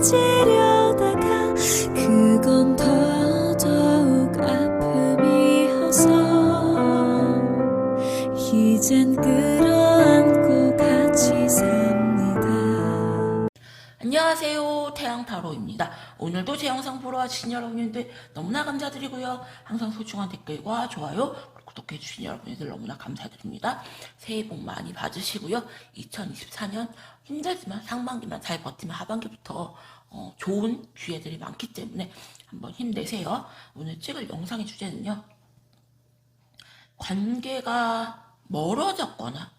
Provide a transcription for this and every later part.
잊으려다가 그건 더더욱 아픔이어서 이젠 끌어안고 같이 삽니다. 안녕하세요, 태양타로입니다. 오늘도 제 영상 보러 와주신 여러분들 너무나 감사드리고요. 항상 소중한 댓글과 좋아요, 구독해주신 여러분들 너무나 감사드립니다. 새해 복 많이 받으시고요. 2024년 힘들지만 상반기만 잘 버티면 하반기부터 좋은 기회들이 많기 때문에 한번 힘내세요. 오늘 찍을 영상의 주제는요, 관계가 멀어졌거나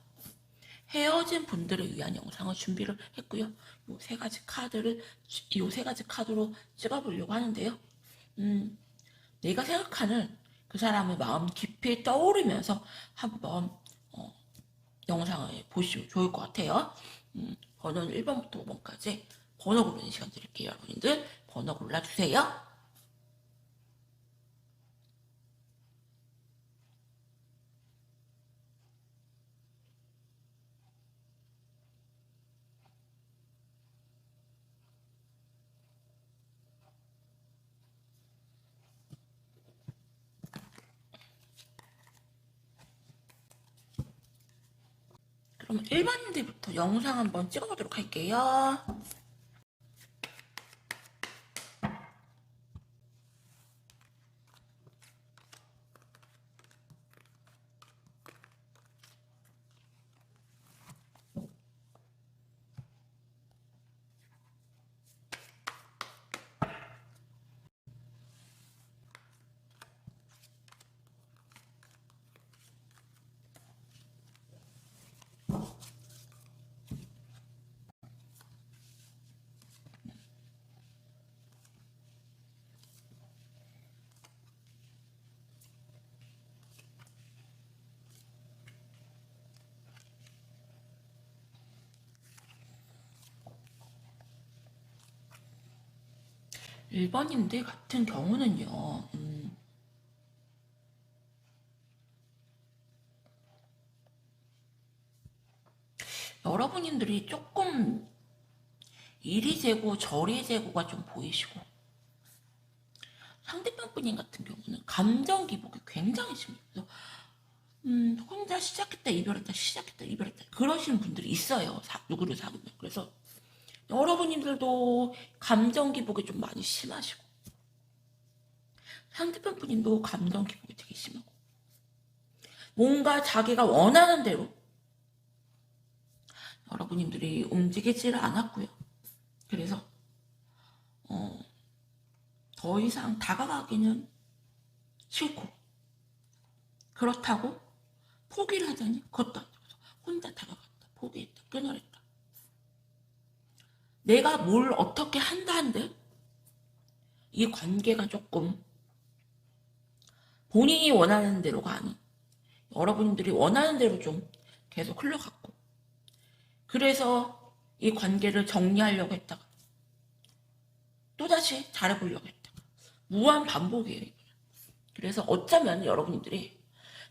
헤어진 분들을 위한 영상을 준비를 했고요. 요 세 가지 카드로 찍어보려고 하는데요. 내가 생각하는 그 사람의 마음 깊이 떠오르면서 한번 영상을 보시면 좋을 것 같아요. 번호는 1번부터 5번까지 번호 고르는 시간 드릴게요. 여러분들 번호 골라주세요. 그럼 1번님들부터 영상 한번 찍어보도록 할게요. 일번님들 같은 경우는요, 여러분들이 조금 이리 재고 저리 재고가 좀 보이시고, 상대편 분인 같은 경우는 감정 기복이 굉장히 심해요. 혼자 시작했다 이별했다 시작했다 이별했다 그러시는 분들이 있어요. 누구를 사귀면. 그래서 여러분들도 감정 기복이 좀 많이 심하시고, 상대편 분님도 감정 기복이 되게 심하고, 뭔가 자기가 원하는 대로 여러분들이 움직이지를 않았고요. 그래서 더 이상 다가가기는 싫고, 그렇다고 포기를 하자니 그것도 안 되고, 혼자 다가갔다 포기했다 끊어냈다, 내가 뭘 어떻게 한다 한들 이 관계가 조금 본인이 원하는 대로가 아닌 여러분들이 원하는 대로 좀 계속 흘러갔고, 그래서 이 관계를 정리하려고 했다가 또다시 잘해보려고 했다가 무한 반복이에요. 그래서 어쩌면 여러분들이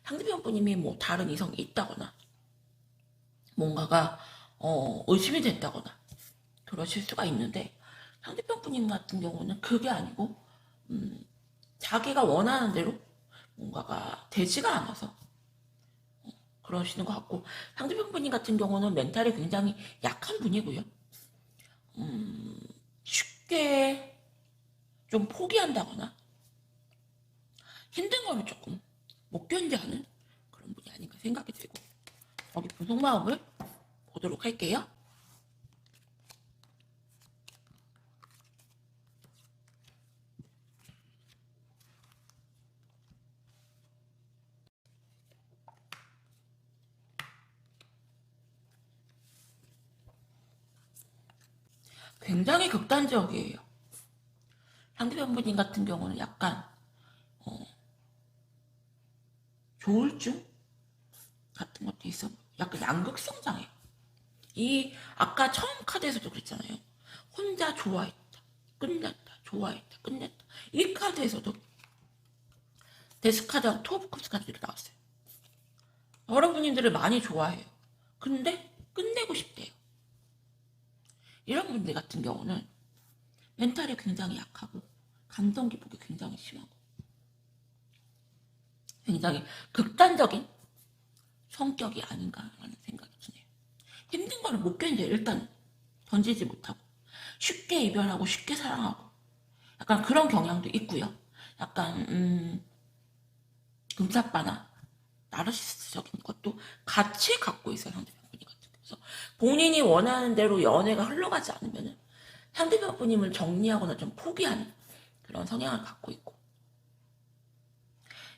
상대편 분님이 뭐 다른 이성이 있다거나 뭔가가 의심이 됐다거나 그러실 수가 있는데, 상대편 분님 같은 경우는 그게 아니고 자기가 원하는 대로 뭔가가 되지가 않아서 그러시는 것 같고, 상대편 분님 같은 경우는 멘탈이 굉장히 약한 분이고요. 쉽게 좀 포기한다거나 힘든 거를 조금 못 견디하는 그런 분이 아닌가 생각이 들고, 거기 분 속마음을 보도록 할게요. 굉장히 극단적이에요. 상대편 분님 같은 경우는 약간 조울증 같은 것도 있어. 약간 양극성장애요. 이 아까 처음 카드에서도 그랬잖아요. 혼자 좋아했다 끝냈다 좋아했다 끝냈다. 이 카드에서도 데스카드와 투오브컵스 카드들이 나왔어요. 여러분들을 많이 좋아해요. 근데 끝내고 싶대요. 이런 분들 같은 경우는 멘탈이 굉장히 약하고 감정 기복이 굉장히 심하고 굉장히 극단적인 성격이 아닌가라는 생각이 드네요. 힘든 거를 못 견뎌요. 일단 던지지 못하고 쉽게 이별하고 쉽게 사랑하고 약간 그런 경향도 있고요. 약간 금사빠나 나르시스적인 것도 같이 갖고 있어요. 상대편 분이 같은 게. 그래서 본인이 원하는 대로 연애가 흘러가지 않으면 상대편 분임을 정리하거나 좀 포기하는 그런 성향을 갖고 있고,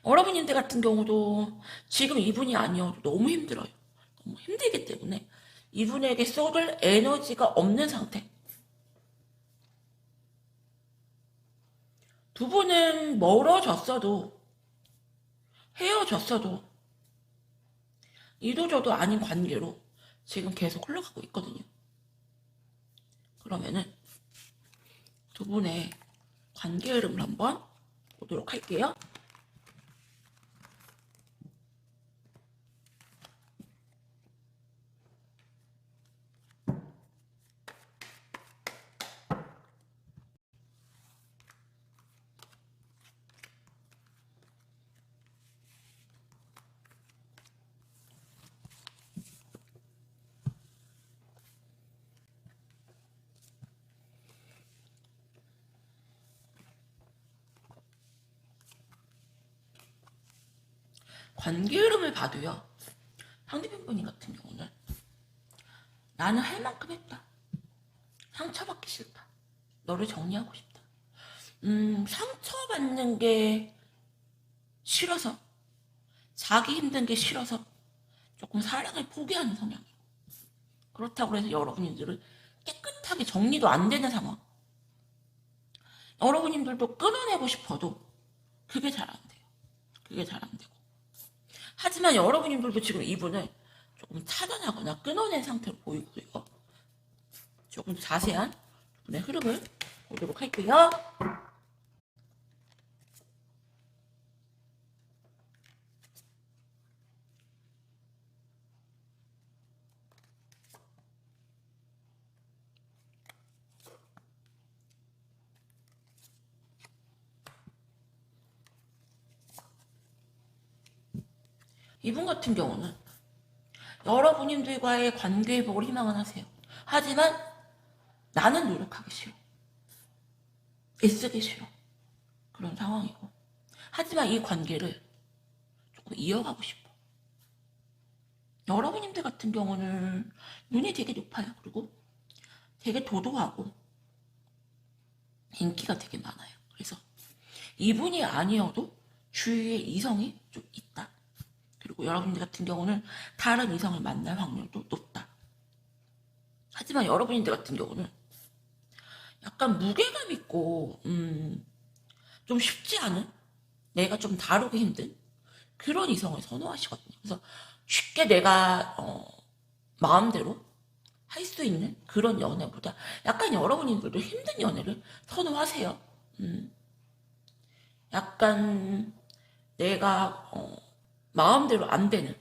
여러분인들 같은 경우도 지금 이분이 아니어도 너무 힘들어요. 너무 힘들기 때문에 이분에게 쏟을 에너지가 없는 상태. 두 분은 멀어졌어도 헤어졌어도 이도저도 아닌 관계로 지금 계속 흘러가고 있거든요. 그러면은 두 분의 관계 흐름을 한번 보도록 할게요. 관계 흐름을 봐도요. 상대편 분이 같은 경우는 나는 할 만큼 했다. 상처받기 싫다. 너를 정리하고 싶다. 상처받는 게 싫어서, 자기 힘든 게 싫어서 조금 사랑을 포기하는 성향이에요. 그렇다고 해서 여러분들은 깨끗하게 정리도 안 되는 상황. 여러분들도 끊어내고 싶어도 그게 잘 안 돼요. 그게 잘 안 되고. 하지만 여러분들도 지금 이분을 조금 차단하거나 끊어낸 상태로 보이고요. 조금 자세한 분의 흐름을 보도록 할게요. 이분 같은 경우는 여러분들과의 관계 회복을 희망은 하세요. 하지만 나는 노력하기 싫어. 애쓰기 싫어. 그런 상황이고. 하지만 이 관계를 조금 이어가고 싶어. 여러분들 같은 경우는 눈이 되게 높아요. 그리고 되게 도도하고 인기가 되게 많아요. 그래서 이분이 아니어도 주위에 이성이 좀 있다. 그리고 여러분들 같은 경우는 다른 이성을 만날 확률도 높다. 하지만 여러분들 같은 경우는 약간 무게감 있고 좀 쉽지 않은, 내가 좀 다루기 힘든 그런 이성을 선호하시거든요. 그래서 쉽게 내가 마음대로 할 수 있는 그런 연애보다 약간 여러분들도 힘든 연애를 선호하세요. 약간 내가 마음대로 안 되는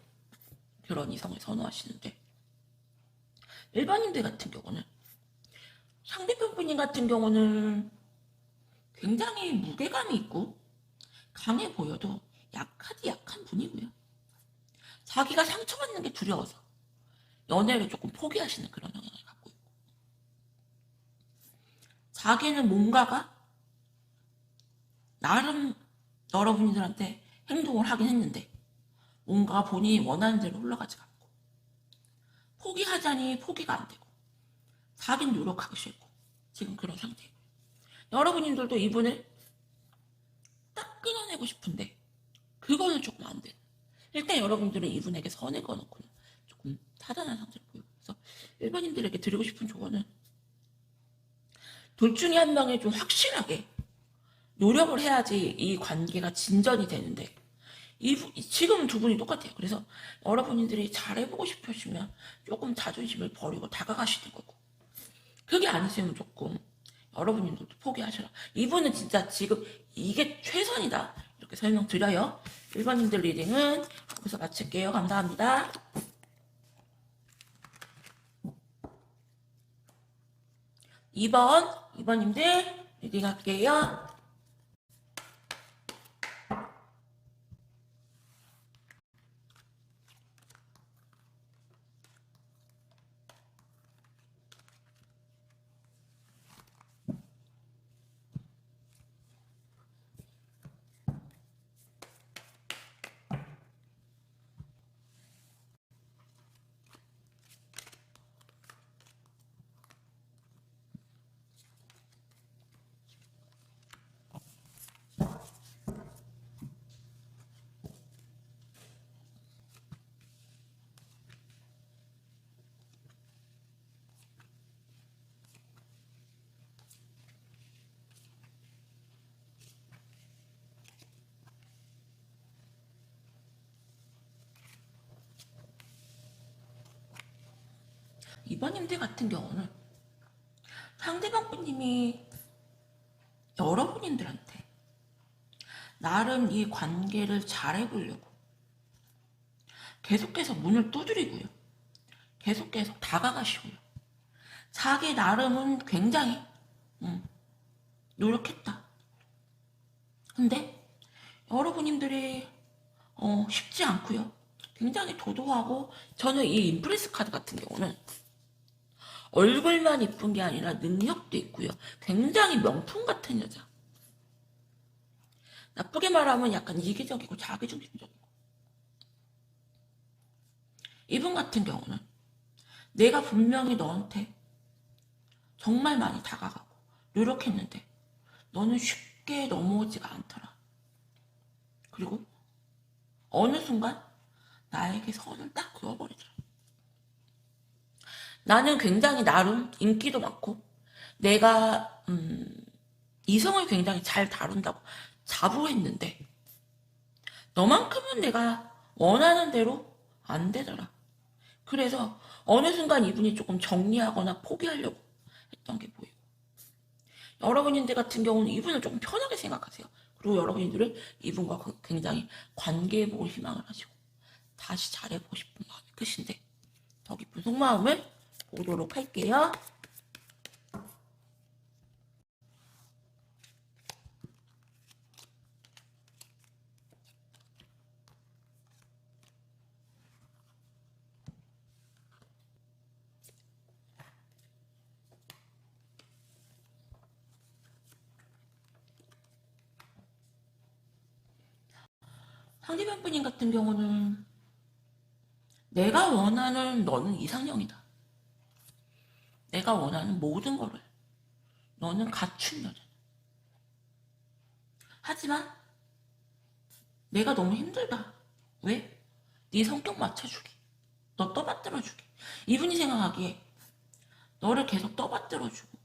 그런 이성을 선호하시는데, 일반인들 같은 경우는 상대편 분인 같은 경우는 굉장히 무게감이 있고 강해 보여도 약한 분이고요. 자기가 상처받는 게 두려워서 연애를 조금 포기하시는 그런 영향을 갖고 있고, 자기는 뭔가가 나름 여러분들한테 행동을 하긴 했는데 뭔가 본인이 원하는 대로 흘러가지 않고, 포기하자니 포기가 안 되고 자기는 노력하기 싫고 지금 그런 상태예요. 여러분들도 이분을 딱 끊어내고 싶은데 그거는 조금 안 돼요. 일단 여러분들은 이분에게 선을 그어놓고는 조금 타단한 상태를 보이고, 그래서 일반인들에게 드리고 싶은 조언은 둘 중에 한 명이 좀 확실하게 노력을 해야지 이 관계가 진전이 되는데, 지금 두 분이 똑같아요. 그래서 여러분들이 잘해보고 싶으시면 조금 자존심을 버리고 다가가시는 거고, 그게 아니시면 조금 여러분들도 포기하셔라. 이분은 진짜 지금 이게 최선이다, 이렇게 설명드려요. 일반인들 리딩은 여기서 마칠게요. 감사합니다. 2번 2번님들 리딩할게요. 이번님들 같은 경우는 상대방 분님이 여러분님들한테 나름 이 관계를 잘해보려고 계속해서 문을 두드리고요. 계속해서 다가가시고요. 자기 나름은 굉장히 노력했다. 근데 여러분님들이 쉽지 않고요. 굉장히 도도하고 저는 이 인프레스 카드 같은 경우는 얼굴만 이쁜 게 아니라 능력도 있고요. 굉장히 명품 같은 여자. 나쁘게 말하면 약간 이기적이고 자기중심적이고. 이분 같은 경우는 내가 분명히 너한테 정말 많이 다가가고 노력했는데 너는 쉽게 넘어오지가 않더라. 그리고 어느 순간 나에게 선을 딱 그어버리더라. 나는 굉장히 나름 인기도 많고 내가 이성을 굉장히 잘 다룬다고 자부했는데 너만큼은 내가 원하는 대로 안 되더라. 그래서 어느 순간 이분이 조금 정리하거나 포기하려고 했던 게 보이고 여러분들 같은 경우는 이분을 조금 편하게 생각하세요. 그리고 여러분들은 이분과 굉장히 관계해보고 희망을 하시고 다시 잘해보고 싶은 마음이 크신데 더 깊은 속마음을 보도록 할게요. 상대방 분님 같은 경우는 내가 원하는 너는 이상형이다. 내가 원하는 모든 거를 너는 갖춘 여자. 하지만 내가 너무 힘들다. 왜? 네 성격 맞춰주기. 너 떠받들어주기. 이분이 생각하기에 너를 계속 떠받들어주고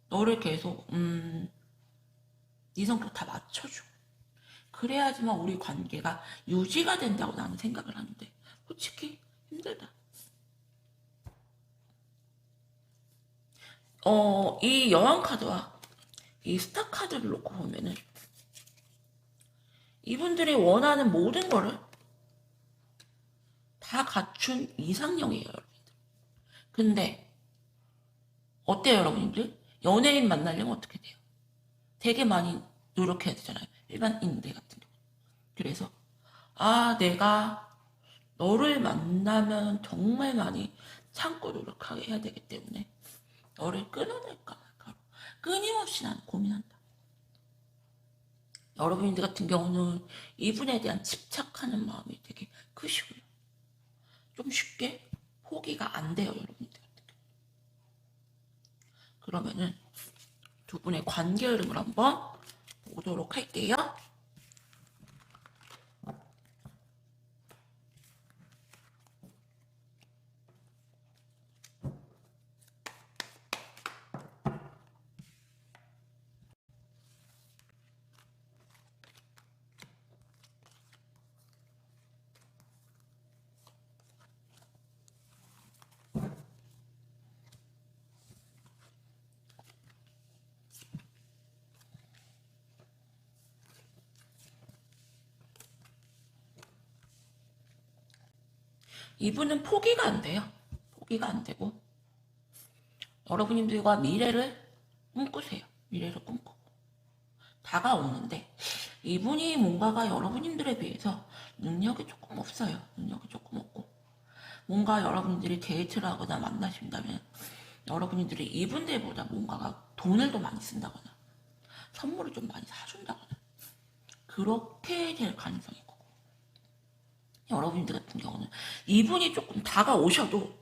너를 계속 네 성격 다 맞춰주고 그래야지만 우리 관계가 유지가 된다고 나는 생각을 하는데 솔직히 힘들다. 이 여왕 카드와 이 스타 카드를 놓고 보면은 이분들이 원하는 모든 거를 다 갖춘 이상형이에요, 여러분들. 근데 어때요, 여러분들? 연예인 만나려면 어떻게 돼요? 되게 많이 노력해야 되잖아요. 일반인들 같은 경우. 그래서 내가 너를 만나면 정말 많이 참고 노력하게 해야 되기 때문에 너를 끊어낼까 말까 끊임없이 나는 고민한다. 여러분들 같은 경우는 이분에 대한 집착하는 마음이 되게 크시고요. 좀 쉽게 포기가 안 돼요, 여러분들 같은 경우. 그러면은 두 분의 관계 흐름을 한번 보도록 할게요. 이분은 포기가 안 돼요. 포기가 안 되고 여러분들과 미래를 꿈꾸세요. 미래를 꿈꾸고. 다가오는데 이분이 뭔가가 여러분들에 비해서 능력이 조금 없어요. 능력이 조금 없고 뭔가 여러분들이 데이트를 하거나 만나신다면 여러분들이 이분들보다 뭔가가 돈을 더 많이 쓴다거나 선물을 좀 많이 사준다거나 그렇게 될 가능성이 있고 여러분들 같은 경우는 이분이 조금 다가오셔도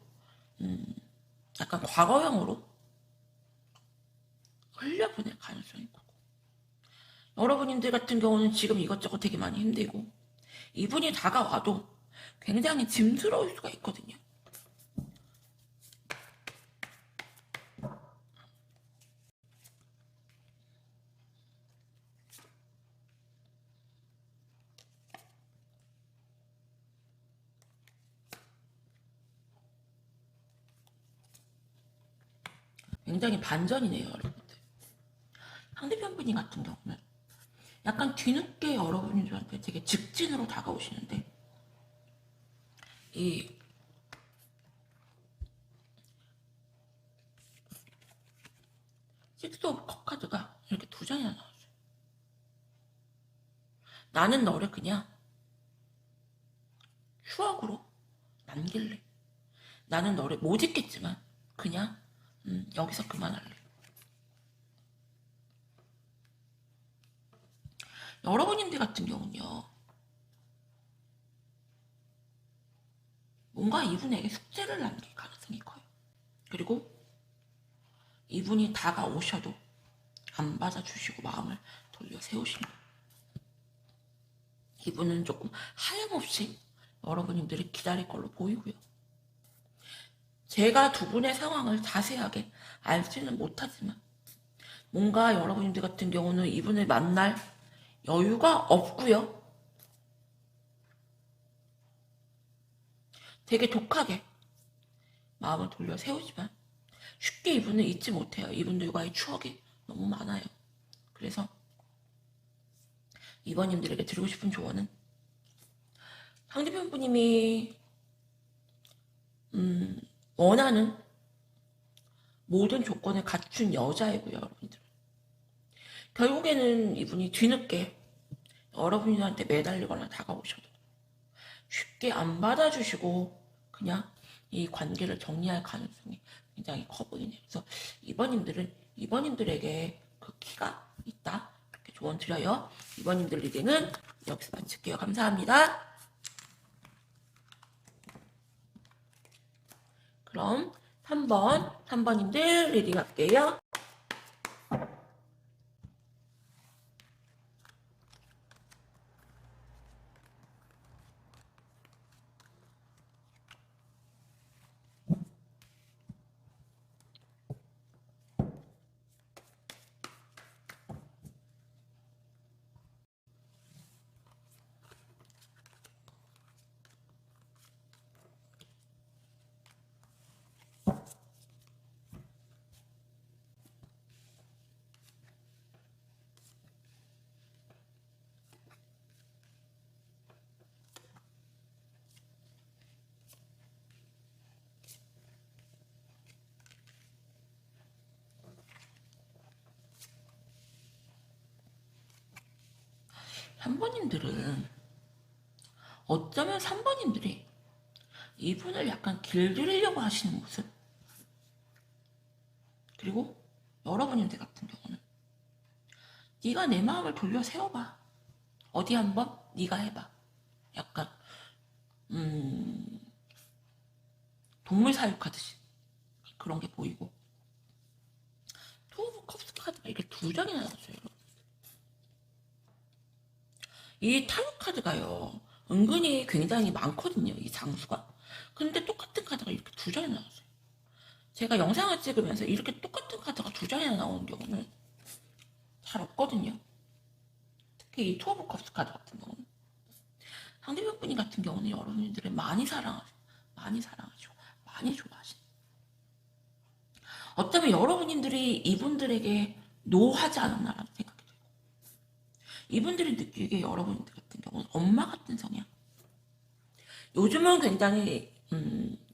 약간 과거형으로 흘려보낼 가능성이 있고 여러분들 같은 경우는 지금 이것저것 되게 많이 힘들고 이분이 다가와도 굉장히 짐스러울 수가 있거든요. 굉장히 반전이네요, 여러분들. 상대편 분이 같은 경우는 약간 뒤늦게 여러분들한테 되게 직진으로 다가오시는데 이 식스 오브 컵 카드가 이렇게 두 장이나 나왔어요. 나는 너를 그냥 추억으로 남길래. 나는 너를 못 잊겠지만 그냥 여기서 그만할래. 여러분들 같은 경우는요. 뭔가 이분에게 숙제를 남길 가능성이 커요. 그리고 이분이 다가오셔도 안 받아주시고 마음을 돌려 세우시는 이분은 조금 하염없이 여러분들이 기다릴 걸로 보이고요. 제가 두 분의 상황을 자세하게 알지는 못하지만 뭔가 여러분들 같은 경우는 이분을 만날 여유가 없고요. 되게 독하게 마음을 돌려 세우지만 쉽게 이분을 잊지 못해요. 이분들과의 추억이 너무 많아요. 그래서 이번님들에게 드리고 싶은 조언은 상대편 분님이 원하는 모든 조건을 갖춘 여자이고요. 여러분들 결국에는 이분이 뒤늦게 여러분들한테 매달리거나 다가오셔도 쉽게 안 받아주시고 그냥 이 관계를 정리할 가능성이 굉장히 커 보이네요. 그래서 이번님들에게 그 키가 있다. 이렇게 조언 드려요. 이번님들 리딩은 여기서 마칠게요. 감사합니다. 그럼 3번님들 리딩 할게요. 삼번님들은 어쩌면 3번님들이 이분을 약간 길들이려고 하시는 모습 그리고 여러분들 같은 경우는 네가 내 마음을 돌려 세워봐. 어디 한번 네가 해봐. 약간 동물 사육하듯이 그런 게 보이고 투 오브 컵스 카드가 이렇게 두 장이나 나왔어요. 이 타로 카드가요 은근히 굉장히 많거든요. 이 장수가. 근데 똑같은 카드가 이렇게 두 장이나 나왔어요. 제가 영상을 찍으면서 이렇게 똑같은 카드가 두 장이나 나오는 경우는 잘 없거든요. 특히 이 투 오브 컵스 카드 같은 경우는 상대편 분이 같은 경우는 여러분들을 많이 사랑하시고 많이 좋아하시는 어쩌면 여러분들이 이분들에게 노하지 않았나라는 생각이 들고 이분들이 느끼기에 여러분들 같은 경우는 엄마 같은 성향 요즘은 굉장히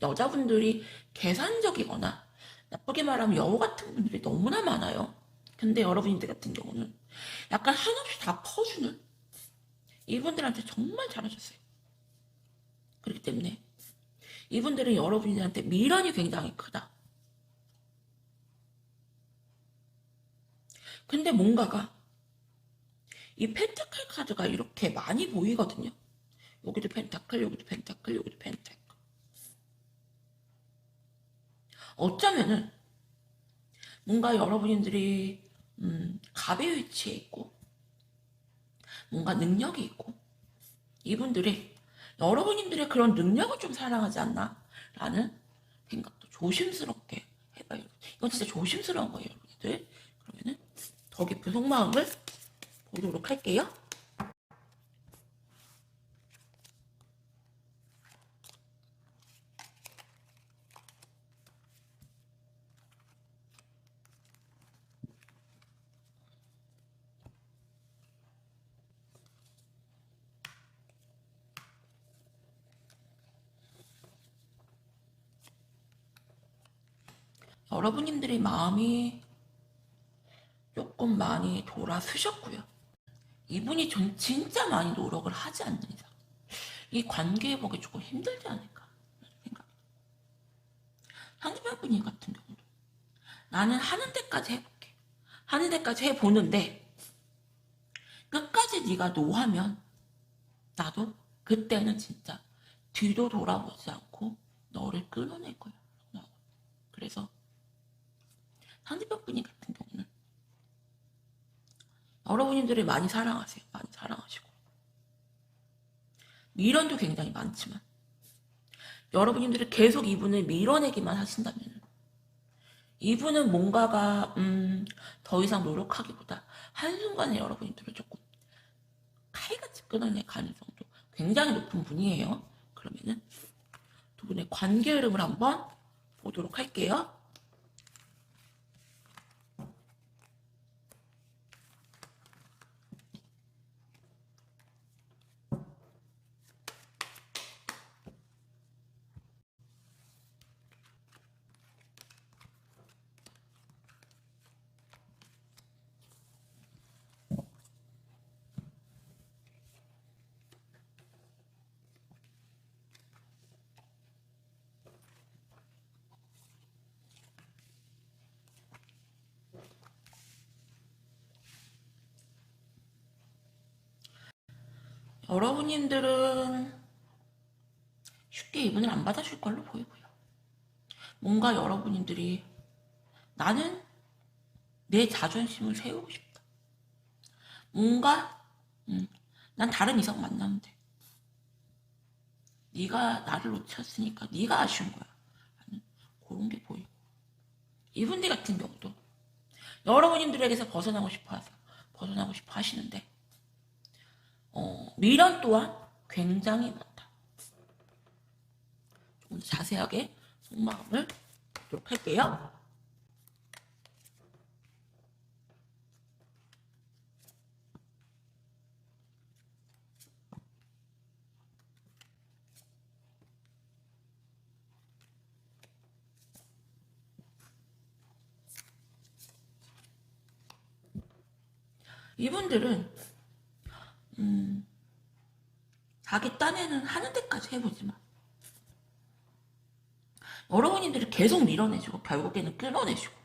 여자분들이 계산적이거나 나쁘게 말하면 여우 같은 분들이 너무나 많아요. 근데 여러분들 같은 경우는 약간 한없이 다 퍼주는 이분들한테 정말 잘하셨어요. 그렇기 때문에 이분들은 여러분들한테 미련이 굉장히 크다. 근데 뭔가가 이 펜타클 카드가 이렇게 많이 보이거든요. 여기도 펜타클, 여기도 펜타클, 여기도 펜타클. 어쩌면은 뭔가 여러분들이 갑의 위치에 있고 뭔가 능력이 있고 이분들이 여러분들의 그런 능력을 좀 사랑하지 않나 라는 생각도 조심스럽게 해봐요. 이건 진짜 조심스러운 거예요, 여러분들. 그러면은 더 깊은 속마음을 보도록 할게요. 여러분들의 마음이 조금 많이 돌아서셨고요. 이분이 진짜 많이 노력을 하지 않는 이상 이 관계 회복이 조금 힘들지 않을까 생각. 상대방 분이 같은 경우도 나는 하는 데까지 해볼게. 하는 데까지 해보는데 끝까지 네가 노하면 나도 그때는 진짜 뒤도 돌아보지 않고 너를 끌어낼 거야. 그래서 상대방 분이 같은 경우는 여러분들이 많이 사랑하세요. 많이 사랑하시고 미련도 굉장히 많지만 여러분들이 계속 이분을 밀어내기만 하신다면 이분은 뭔가가 더 이상 노력하기보다 한순간에 여러분들을 조금 칼같이 끊어낼 가능성도 굉장히 높은 분이에요. 그러면은 두 분의 관계 흐름을 한번 보도록 할게요. 여러분들은 쉽게 이분을 안 받아줄 걸로 보이고요. 뭔가 여러분들이 나는 내 자존심을 세우고 싶다. 뭔가 난 다른 이성 만나면 돼. 네가 나를 놓쳤으니까 네가 아쉬운 거야. 라는 그런 게 보이고 이분들 같은 경우도 여러분들에게서 벗어나고 싶어 하시는데 미련 또한 굉장히 많다. 조금 더 자세하게 속마음을 보도록 할게요. 이분들은 자기 딴에는 하는 데까지 해보지만 여러분들이 계속 밀어내시고 결국에는 끌어내시고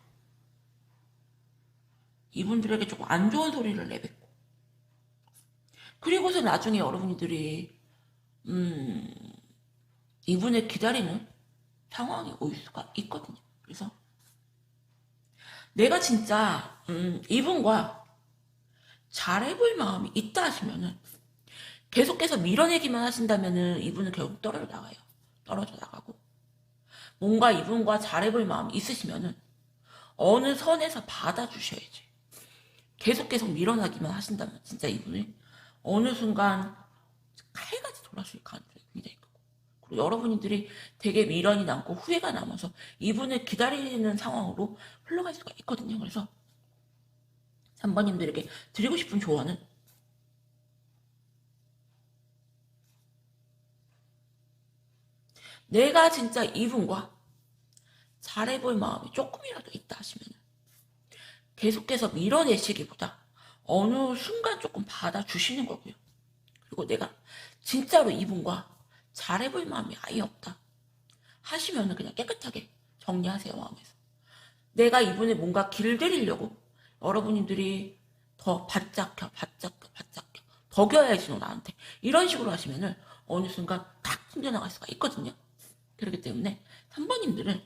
이분들에게 조금 안 좋은 소리를 내뱉고 그리고서 나중에 여러분들이 이분을 기다리는 상황이 올 수가 있거든요. 그래서 내가 진짜 이분과 잘해볼 마음이 있다 하시면은 계속해서 밀어내기만 하신다면은 이분은 결국 떨어져 나가고 뭔가 이분과 잘해볼 마음이 있으시면은 어느 선에서 받아주셔야지. 계속 밀어나기만 하신다면 진짜 이분이 어느 순간 칼같이 돌아설 가능성이 굉장히 크고 그리고 여러분들이 되게 미련이 남고 후회가 남아서 이분을 기다리는 상황으로 흘러갈 수가 있거든요. 그래서 3번님들에게 드리고 싶은 조언은 내가 진짜 이분과 잘해볼 마음이 조금이라도 있다 하시면 계속해서 밀어내시기보다 어느 순간 조금 받아주시는 거고요. 그리고 내가 진짜로 이분과 잘해볼 마음이 아예 없다 하시면은 그냥 깨끗하게 정리하세요, 마음에서. 내가 이분을 뭔가 길들이려고 여러분들이 더 바짝혀 덕여야지 너 나한테 이런 식으로 하시면은 어느 순간 탁 튕겨나갈 수가 있거든요. 그렇기 때문에 3번님들은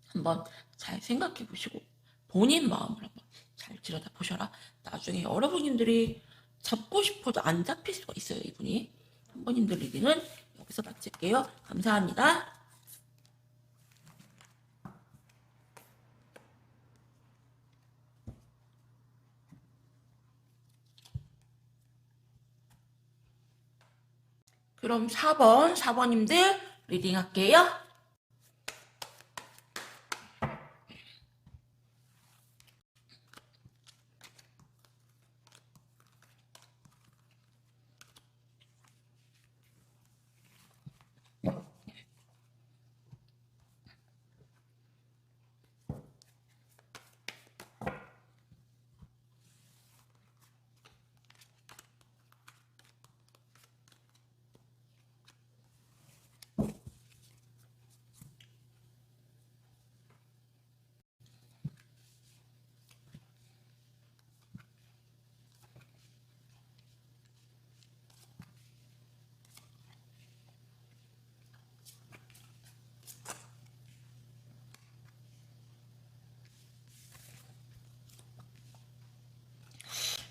한번 잘 생각해 보시고 본인 마음을 한번 잘 들여다 보셔라. 나중에 여러분들이 잡고 싶어도 안 잡힐 수가 있어요, 이분이. 3번님들 리딩은 여기서 마칠게요. 감사합니다. 그럼 4번님들 리딩 할게요.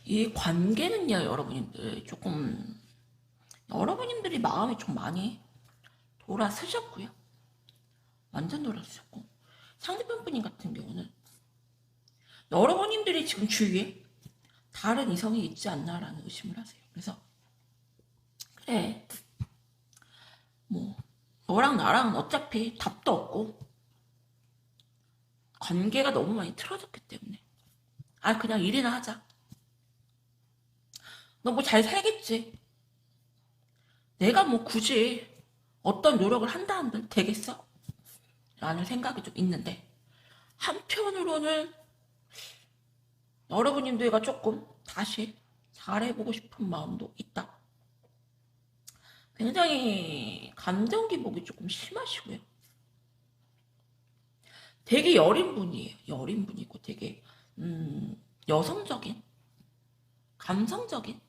이 관계는요, 여러분들 조금 여러분들이 마음이 좀 많이 돌아서셨고요. 완전 돌아서셨고 상대편 분님 같은 경우는 여러분들이 지금 주위에 다른 이성이 있지 않나라는 의심을 하세요. 그래서 그래 뭐 너랑 나랑은 어차피 답도 없고 관계가 너무 많이 틀어졌기 때문에 그냥 일이나 하자. 너 뭐 잘 살겠지. 내가 뭐 굳이 어떤 노력을 한다 한들 되겠어? 라는 생각이 좀 있는데 한편으로는 여러분들과 조금 다시 잘해보고 싶은 마음도 있다. 굉장히 감정 기복이 조금 심하시고요. 되게 여린 분이에요. 여린 분이고 되게 여성적인 감성적인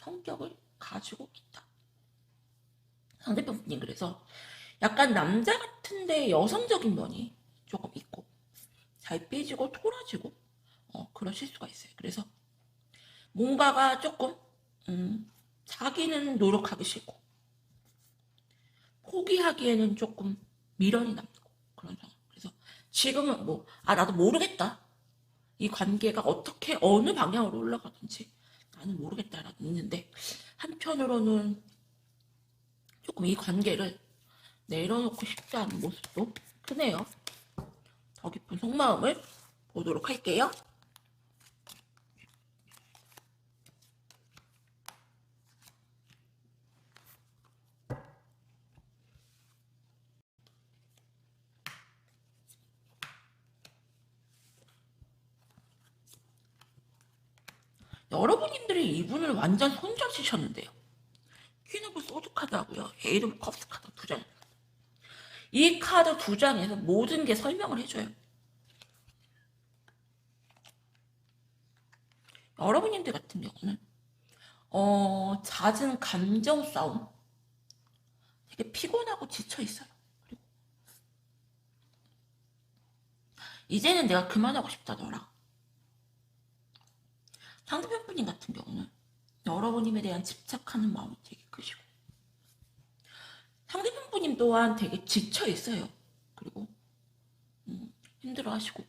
성격을 가지고 있다. 상대편 분이 그래서 약간 남자 같은데 여성적인 면이 조금 있고 잘 삐지고 토라지고 그러실 수가 있어요. 그래서 뭔가가 조금 자기는 노력하기 싫고 포기하기에는 조금 미련이 남고 그런 상황. 그래서 지금은 나도 모르겠다. 이 관계가 어떻게 어느 방향으로 올라가든지 나는 모르겠다라고 있는데 한편으로는 조금 이 관계를 내려놓고 싶지 않은 모습도 크네요. 더 깊은 속마음을 보도록 할게요. 여러분들이 이분을 완전 손절치셨는데요. 퀸 오브 소드 카드하고요. 에이드 오브 컵스 카드 2장. 이 카드 2장에서 모든 게 설명을 해줘요. 여러분들 같은 경우는 잦은 감정 싸움 되게 피곤하고 지쳐있어요. 그리고 이제는 내가 그만하고 싶다 너랑. 상대편 분님 같은 경우는 여러분님에 대한 집착하는 마음이 되게 크시고 상대편 분님 또한 되게 지쳐있어요. 그리고 힘들어하시고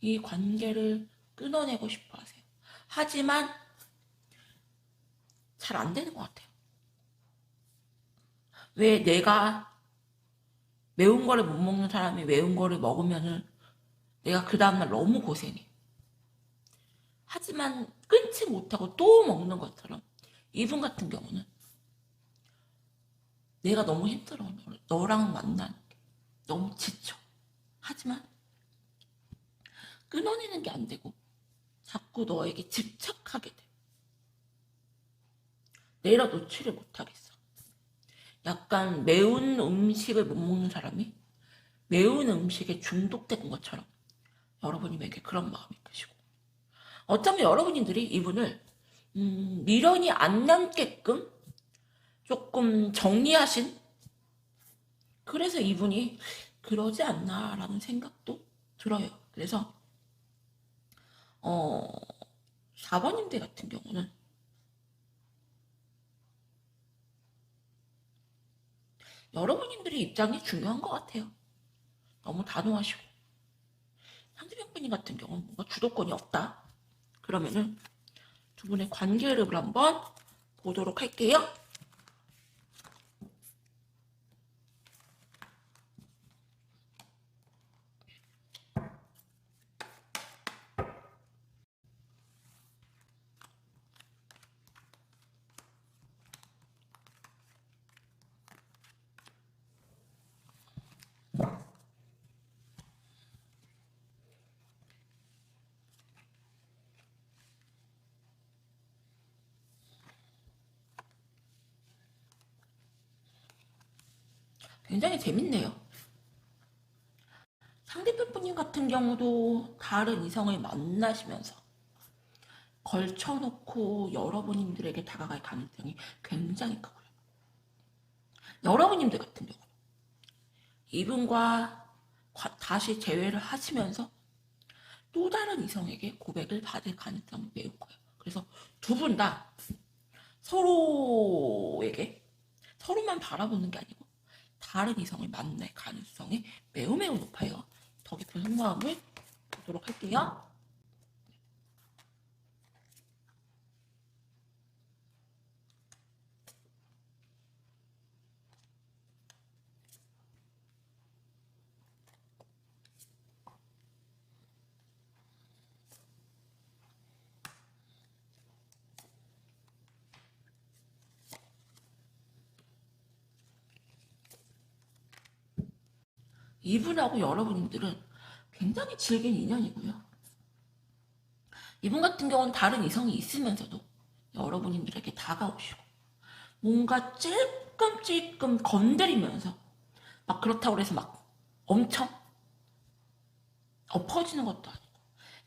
이 관계를 끊어내고 싶어 하세요. 하지만 잘 안 되는 것 같아요. 왜 내가 매운 거를 못 먹는 사람이 매운 거를 먹으면은 내가 그 다음날 너무 고생해. 하지만 끊지 못하고 또 먹는 것처럼 이분 같은 경우는 내가 너무 힘들어. 너랑 만나는 게 너무 지쳐. 하지만 끊어내는 게 안 되고 자꾸 너에게 집착하게 돼. 내려놓지를 못하겠어. 약간 매운 음식을 못 먹는 사람이 매운 음식에 중독된 것처럼 여러분에게 그런 마음이 크시고, 어쩌면 여러분들이 이분을 미련이 안 남게끔 조금 정리하신, 그래서 이분이 그러지 않나라는 생각도 들어요. 그래서 4번님들 같은 경우는 여러분들의 입장이 중요한 것 같아요. 너무 단호하시고, 상대방분님 같은 경우는 뭔가 주도권이 없다. 그러면은 두 분의 관계를 한번 보도록 할게요. 굉장히 재밌네요. 상대편 분님 같은 경우도 다른 이성을 만나시면서 걸쳐놓고 여러분들에게 다가갈 가능성이 굉장히 크고요. 여러분들 같은 경우 이분과 다시 재회를 하시면서 또 다른 이성에게 고백을 받을 가능성이 매우 커요. 그래서 두 분 다 서로에게 서로만 바라보는 게 아니고 다른 이성을 만날 가능성이 매우 매우 높아요. 더 깊은 속마음을 보도록 할게요. 이분하고 여러분들은 굉장히 질긴 인연이고요. 이분 같은 경우는 다른 이성이 있으면서도 여러분들에게 다가오시고 뭔가 찔끔찔끔 건드리면서 막 그렇다고 해서 막 엄청 엎어지는 것도 아니고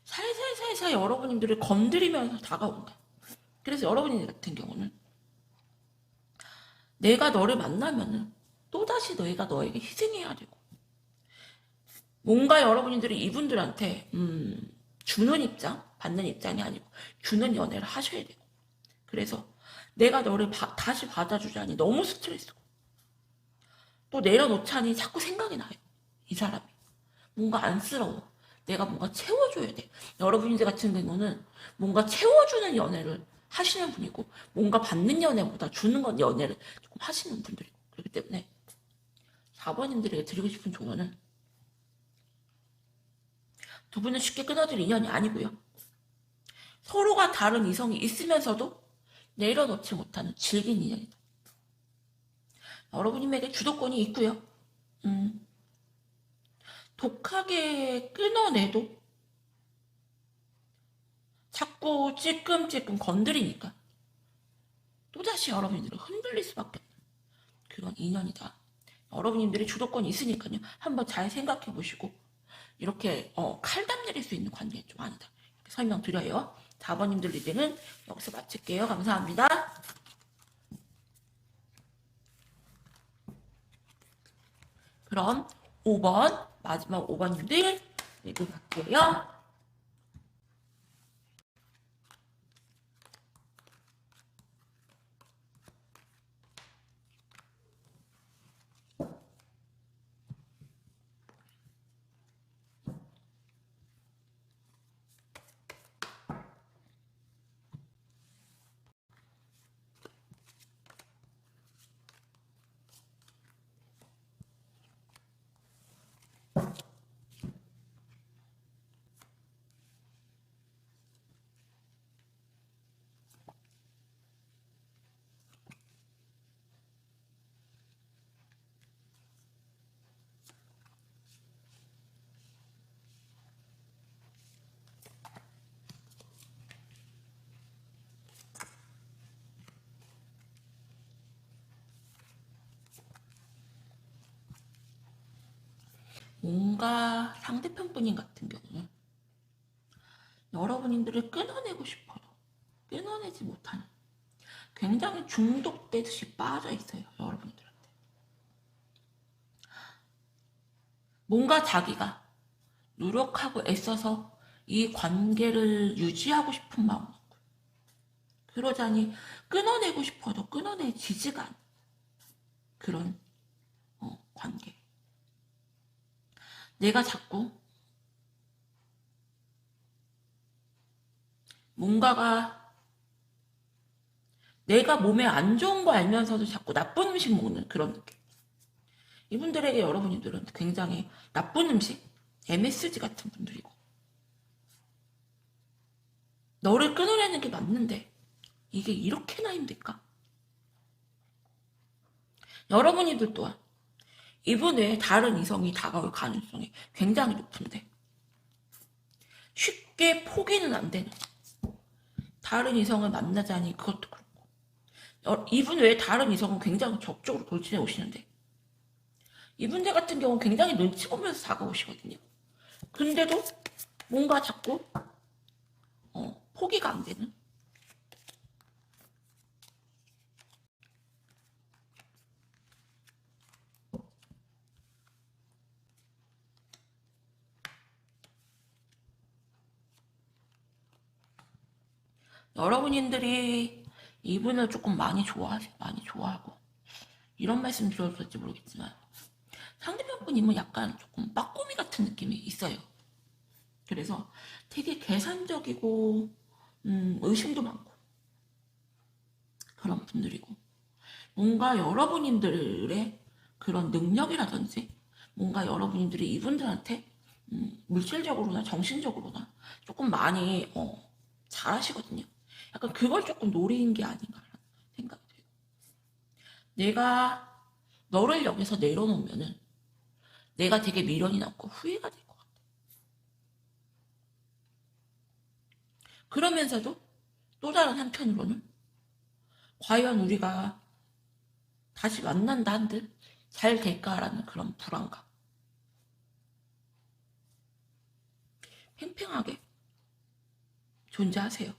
살살살살 여러분들을 건드리면서 다가온다. 그래서 여러분들 같은 경우는 내가 너를 만나면은 또다시 너희가 너에게 희생해야 되고, 뭔가 여러분들이 이분들한테 주는 입장, 받는 입장이 아니고 주는 연애를 하셔야 되고, 그래서 내가 너를 다시 받아주자니 너무 스트레스고, 또 내려놓자니 자꾸 생각이 나요. 이 사람이 뭔가 안쓰러워. 내가 뭔가 채워줘야 돼. 여러분들 같은 경우는 뭔가 채워주는 연애를 하시는 분이고, 뭔가 받는 연애보다 주는 건 연애를 조금 하시는 분들이고, 그렇기 때문에 4번님들에게 드리고 싶은 조언은 두 분은 쉽게 끊어질 인연이 아니고요. 서로가 다른 이성이 있으면서도 내려놓지 못하는 질긴 인연이다. 여러분님에게 주도권이 있고요. 독하게 끊어내도 자꾸 찔끔찔끔 건드리니까 또다시 여러분들은 흔들릴 수밖에 없는 그런 인연이다. 여러분들이 주도권이 있으니까요. 한번 잘 생각해 보시고 이렇게 칼담 내릴 수 있는 관계는 좀 아니다. 이렇게 설명드려요. 4번님들 리딩은 여기서 마칠게요. 감사합니다. 그럼 5번 마지막 5번님들 리딩 갈게요. 뭔가 상대편 분인 같은 경우는 여러분들을 끊어내고 싶어도 끊어내지 못하는 굉장히 중독되듯이 빠져 있어요. 여러분들한테. 뭔가 자기가 노력하고 애써서 이 관계를 유지하고 싶은 마음 먹고 그러자니 끊어내고 싶어도 끊어내지지가 않는 그런 관계. 내가 자꾸 뭔가가 내가 몸에 안 좋은 거 알면서도 자꾸 나쁜 음식 먹는 그런 느낌. 이분들에게 여러분들은 굉장히 나쁜 음식, MSG 같은 분들이고 너를 끊어내는 게 맞는데 이게 이렇게나 힘들까? 여러분들 또한 이분 외에 다른 이성이 다가올 가능성이 굉장히 높은데 쉽게 포기는 안 되는 다른 이성을 만나자니 그것도 그렇고 이분 외에 다른 이성은 굉장히 적극적으로 돌진해 오시는데 이분들 같은 경우는 굉장히 눈치 보면서 다가오시거든요. 근데도 뭔가 자꾸 포기가 안 되는 여러분들이 이분을 조금 많이 좋아하세요. 많이 좋아하고 이런 말씀 드려도 될지 모르겠지만 상대편 분님은 약간 조금 빠꾸미 같은 느낌이 있어요. 그래서 되게 계산적이고 의심도 많고 그런 분들이고 뭔가 여러분들의 그런 능력이라든지 뭔가 여러분들이 이분들한테 물질적으로나 정신적으로나 조금 많이 잘하시거든요. 약간 그걸 조금 노리는 게 아닌가라는 생각이 돼요. 내가 너를 여기서 내려놓으면은 내가 되게 미련이 남고 후회가 될 것 같아. 그러면서도 또 다른 한편으로는 과연 우리가 다시 만난다 한들 잘 될까라는 그런 불안감. 팽팽하게 존재하세요.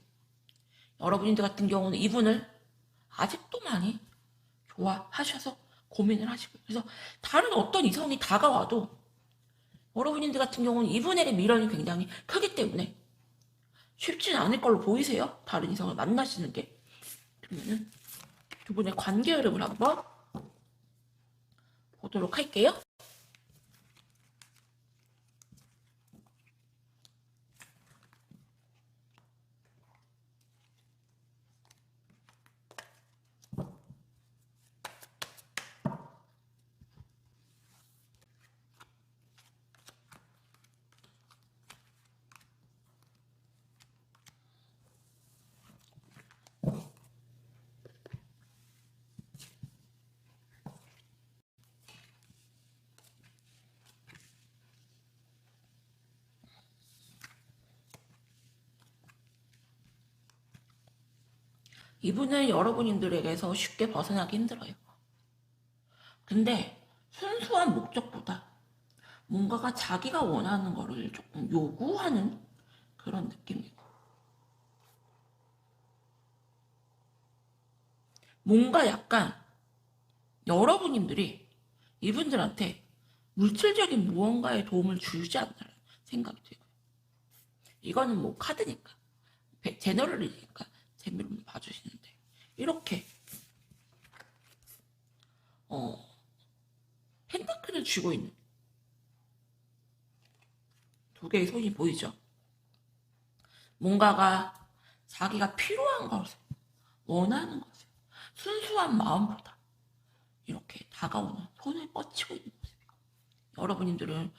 여러분들 같은 경우는 이분을 아직도 많이 좋아하셔서 고민을 하시고 그래서 다른 어떤 이성이 다가와도 여러분들 같은 경우는 이분에게 미련이 굉장히 크기 때문에 쉽지는 않을 걸로 보이세요. 다른 이성을 만나시는 게. 그러면은 두 분의 관계 흐름을 한번 보도록 할게요. 이분은 여러분들에게서 쉽게 벗어나기 힘들어요. 근데 순수한 목적보다 뭔가가 자기가 원하는 거를 조금 요구하는 그런 느낌이고 뭔가 약간 여러분들이 이분들한테 물질적인 무언가의 도움을 주지 않나라는 생각이 들고요. 이거는 뭐 카드니까 제너럴이니까 재미로 봐주시는데 이렇게 펜타클을 쥐고 있는 두 개의 손이 보이죠? 뭔가가 자기가 필요한 것을 원하는 것을 순수한 마음보다 이렇게 다가오는 손을 뻗치고 있는 모습이고 여러분들은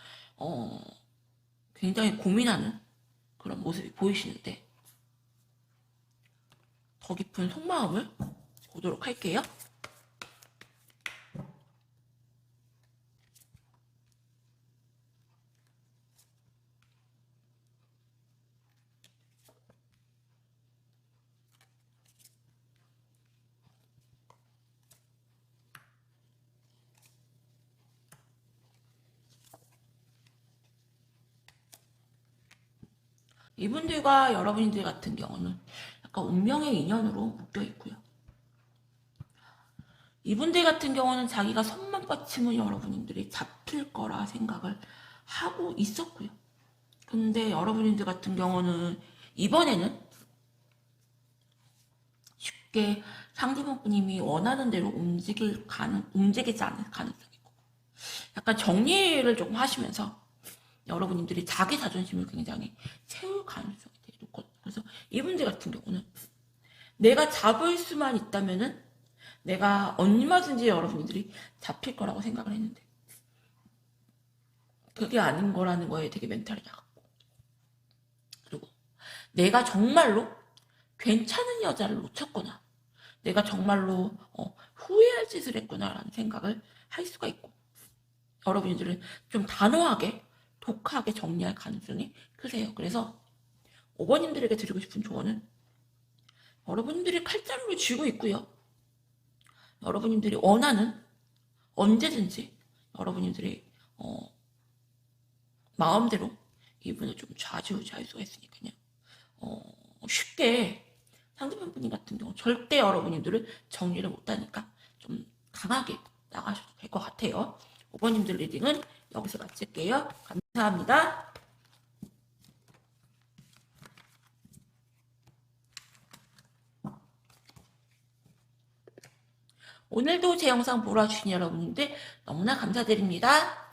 굉장히 고민하는 그런 모습이 보이시는데 더 깊은 속마음을 보도록 할게요. 이분들과 여러분들 같은 경우는 약간 운명의 인연으로 묶여 있고요. 이분들 같은 경우는 자기가 손만 뻗치면 여러분들이 잡힐 거라 생각을 하고 있었고요. 근데 여러분들 같은 경우는 이번에는 쉽게 상대방님이 원하는 대로 움직이지 않을 가능성이 있고, 약간 정리를 조금 하시면서 여러분들이 자기 자존심을 굉장히 세울 가능성이 되게 높거든요. 그래서 이분들 같은 경우는 내가 잡을 수만 있다면은 내가 얼마든지 여러분들이 잡힐 거라고 생각을 했는데 그게 아닌 거라는 거에 되게 멘탈이 나갔고, 그리고 내가 정말로 괜찮은 여자를 놓쳤구나, 내가 정말로 후회할 짓을 했구나라는 생각을 할 수가 있고, 여러분들은 좀 단호하게 독하게 정리할 가능성이 크세요. 그래서 5번님들에게 드리고 싶은 조언은, 여러분들이 칼자루를 쥐고 있고요. 여러분들이 원하는 언제든지 여러분들이 마음대로 이분을 좀 좌지우지할 수가 있으니까요. 쉽게 상대방 분님 같은 경우 절대 여러분들을 정리를 못하니까 좀 강하게 나가셔도 될 것 같아요. 5번님들 리딩은 여기서 마칠게요. 감사합니다. 오늘도 제 영상 보러 와주신 여러분들 너무나 감사드립니다.